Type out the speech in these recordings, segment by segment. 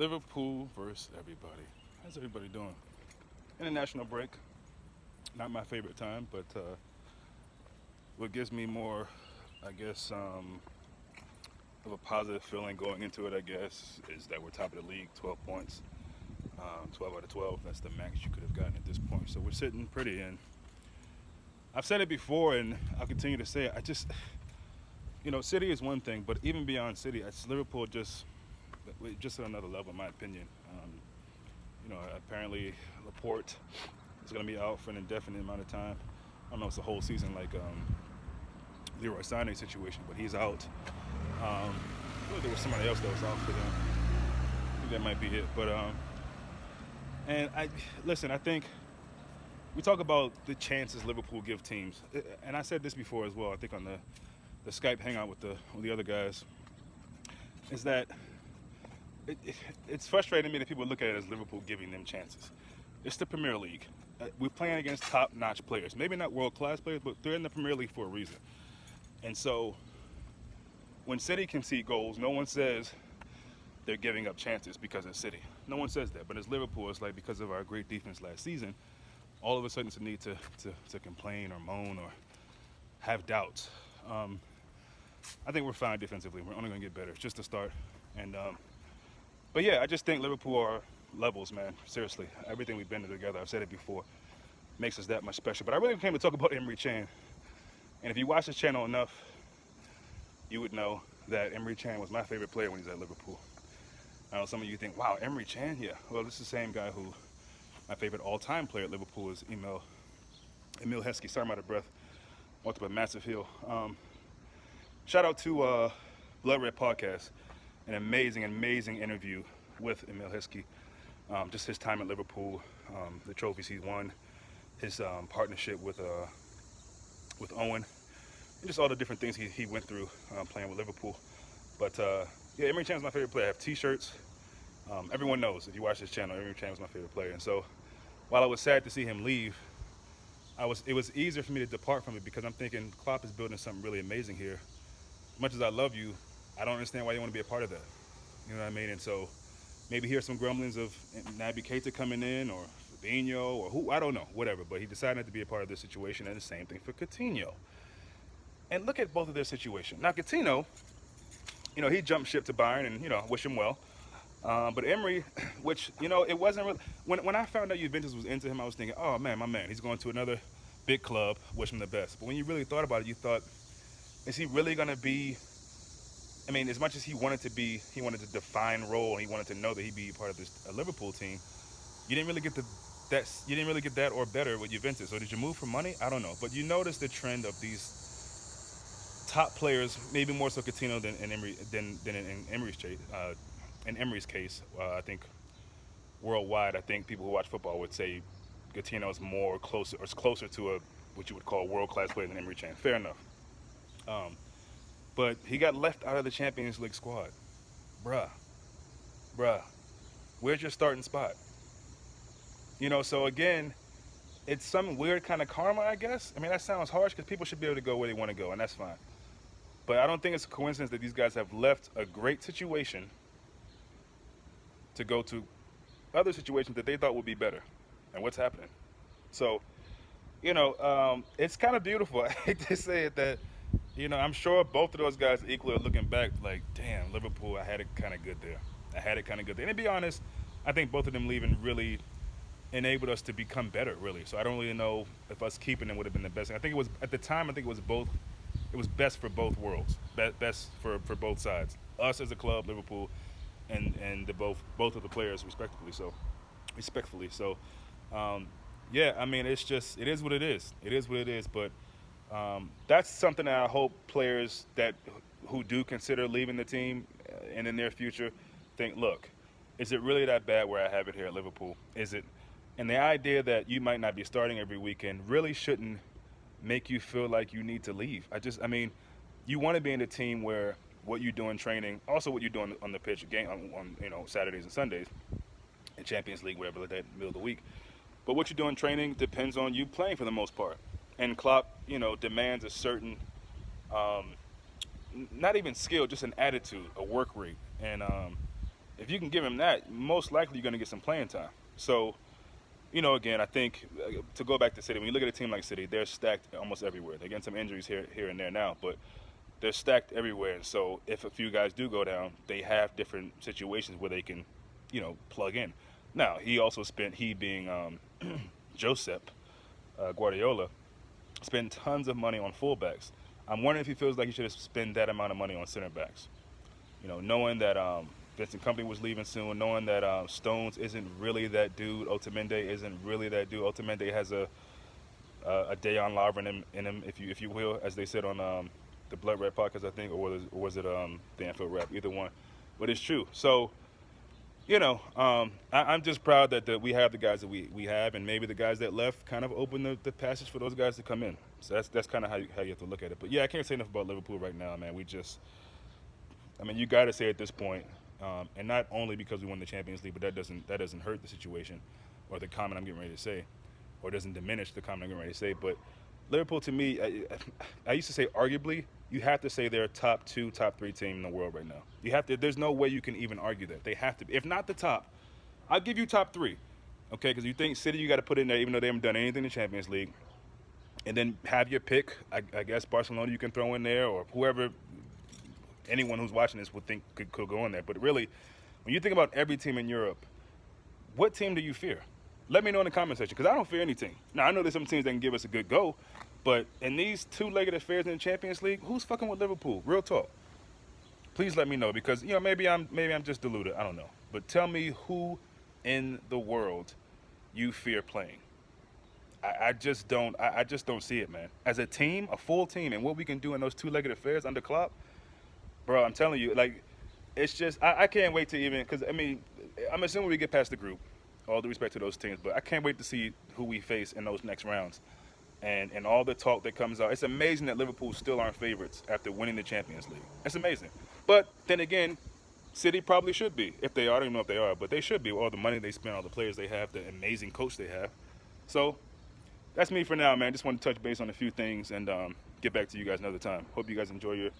Liverpool versus everybody. How's everybody doing? International break. Not my favorite time, but what gives me more, I guess, of a positive feeling going into it, I guess, is that we're top of the league, 12 points. 12 out of 12. That's the max you could have gotten at this point. So we're sitting pretty. And I've said it before, and I'll continue to say it. City is one thing, but even beyond City, it's Liverpool just at another level, in my opinion. Apparently Laporte is going to be out for an indefinite amount of time. I don't know if it's the whole season like Leroy Sané situation, but he's out. There was somebody else that was out for them. I think that might be it. But I think we talk about the chances Liverpool give teams, and I said this before as well. I think on the Skype hangout with the other guys, is that it's frustrating to me that people look at it as Liverpool giving them chances. It's the Premier League. We're playing against top-notch players. Maybe not world-class players, but they're in the Premier League for a reason. And so when City concede goals, no one says they're giving up chances because it's City. No one says that. But as Liverpool, it's like because of our great defense last season, all of a sudden it's a need to complain or moan or have doubts. I think we're fine defensively. We're only going to get better. It's just a start. But yeah, I just think Liverpool are levels, man. Seriously, everything we've been through together, I've said it before, makes us that much special. But I really came to talk about EMRE Can. And if you watch this channel enough, you would know that EMRE Can was my favorite player when he was at Liverpool. I know some of you think, wow, EMRE Can? Yeah. Well, this is the same guy who my favorite all-time player at Liverpool is Emil Heskey. Sorry, I'm out of breath. Walked up a massive hill. Shout out to Blood Red Podcast. An amazing interview with Emil Heskey. Just his time at Liverpool, the trophies he won, his partnership with Owen, and just all the different things he went through playing with Liverpool. But yeah, EMRE Can is my favorite player. I have T-shirts. Everyone knows, if you watch this channel, EMRE Can was my favorite player. And so while I was sad to see him leave, it was easier for me to depart from it because I'm thinking Klopp is building something really amazing here. As much as I love you, I don't understand why you want to be a part of that. You know what I mean? And so maybe hear some grumblings of Naby Keita coming in or Fabinho or who, I don't know, whatever. But he decided not to be a part of this situation, and the same thing for Coutinho. And look at both of their situation. Now, Coutinho, he jumped ship to Bayern, and, wish him well. But Emery, which, it wasn't really, when I found out Juventus was into him, I was thinking, oh, man, my man, he's going to another big club, wish him the best. But when you really thought about it, you thought, is he really going to be, as much as he wanted to define role, and he wanted to know that he'd be part of this Liverpool team, you didn't really get that or better with Juventus. So did you move for money? I don't know. But you notice the trend of these top players, maybe more so Coutinho than in Emery's case. I think worldwide, I think people who watch football would say Coutinho is closer to what you would call a world-class player than EMRE Can. Fair enough. But he got left out of the Champions League squad. Bruh, where's your starting spot? So again, it's some weird kind of karma, I guess. That sounds harsh because people should be able to go where they want to go, and that's fine. But I don't think it's a coincidence that these guys have left a great situation to go to other situations that they thought would be better. And what's happening? So, it's kind of beautiful. I hate to say it that, I'm sure both of those guys equally are looking back like, damn, Liverpool, I had it kind of good there. And to be honest, I think both of them leaving really enabled us to become better, really. So I don't really know if us keeping them would have been the best. I think it was, at the time, it was best for both worlds, best for both sides. Us as a club, Liverpool, and both of the players respectively. So, yeah, it is what it is. It is what it is, but that's something that I hope players who do consider leaving the team in the near future think, look, is it really that bad where I have it here at Liverpool? Is it? And the idea that you might not be starting every weekend really shouldn't make you feel like you need to leave. You want to be in a team where what you do in training, also what you do on the pitch, game on Saturdays and Sundays, in Champions League, whatever, that middle of the week. But what you do in training depends on you playing for the most part. And Klopp, demands a certain, not even skill, just an attitude, a work rate. And if you can give him that, most likely you're going to get some playing time. So, again, I think to go back to City, when you look at a team like City, they're stacked almost everywhere. They're getting some injuries here and there now, but they're stacked everywhere. And so if a few guys do go down, they have different situations where they can, plug in. Now, he being Josep Guardiola, spent tons of money on fullbacks. I'm wondering if he feels like he should have spent that amount of money on center backs. Knowing that Vincent Kompany was leaving soon, knowing that Stones isn't really that dude, Otamendi isn't really that dude. Otamendi has a Dejan Lovren in him, if you will, as they said on the Blood Red podcast, I think, or was it the Anfield Rap, either one. But it's true. So, I'm just proud that we have the guys that we have, and maybe the guys that left kind of opened the passage for those guys to come in. So that's kind of how you have to look at it. But yeah, I can't say enough about Liverpool right now, man. You got to say at this point, and not only because we won the Champions League, but that doesn't hurt the situation or the comment I'm getting ready to say, or doesn't diminish the comment I'm getting ready to say. But Liverpool, to me, I used to say arguably, you have to say they're a top 2, top 3 team in the world right now. You have to. There's no way you can even argue that. They have to be. If not the top, I'll give you top 3. Okay, because you think City you got to put in there, even though they haven't done anything in the Champions League, and then have your pick. I guess Barcelona you can throw in there, or whoever. Anyone who's watching this would think could go in there. But really, when you think about every team in Europe, what team do you fear? Let me know in the comment section, because I don't fear any team. Now, I know there's some teams that can give us a good go, but in these two-legged affairs in the Champions League, who's fucking with Liverpool? Real talk. Please let me know, because maybe I'm just deluded. I don't know. But tell me who in the world you fear playing. I just don't see it, man. As a team, a full team, and what we can do in those two-legged affairs under Klopp, bro, I'm telling you, it's just I can't wait to even, because I'm assuming we get past the group, all due respect to those teams, but I can't wait to see who we face in those next rounds, and all the talk that comes out. It's amazing that Liverpool still aren't favorites after winning the Champions League. It's amazing, but then again, City probably should be. If they are, I don't even know if they are, but they should be. All the money they spend, all the players they have, the amazing coach they have. So that's me for now, man. Just want to touch base on a few things and get back to you guys another time. Hope you guys enjoy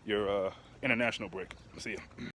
your international break. See ya.